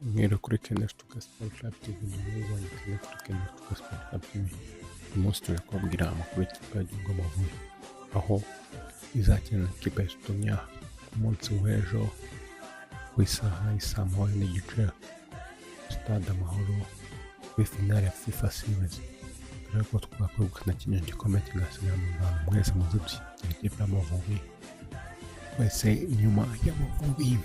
Mwiriwe kuri Keneshtuka Sport Club TV, mwiza kuri Keneshtuka Sport Club TV. Uyu munsi turi kubabwira amakuru y'ikipe y'igihugu Amavubi, aho izakina n'ikipe ya Estonia ku munsi w'ejo ku isaha y'isa moya n'igice Stade Amahoro kuri finale ya FIFA Series. Dore ko twakwegukana kino gikombe kigasigara mu Rwanda, mwese muze dushyigikire ikipe y'Amavubi, twese inyuma y'Amavubi.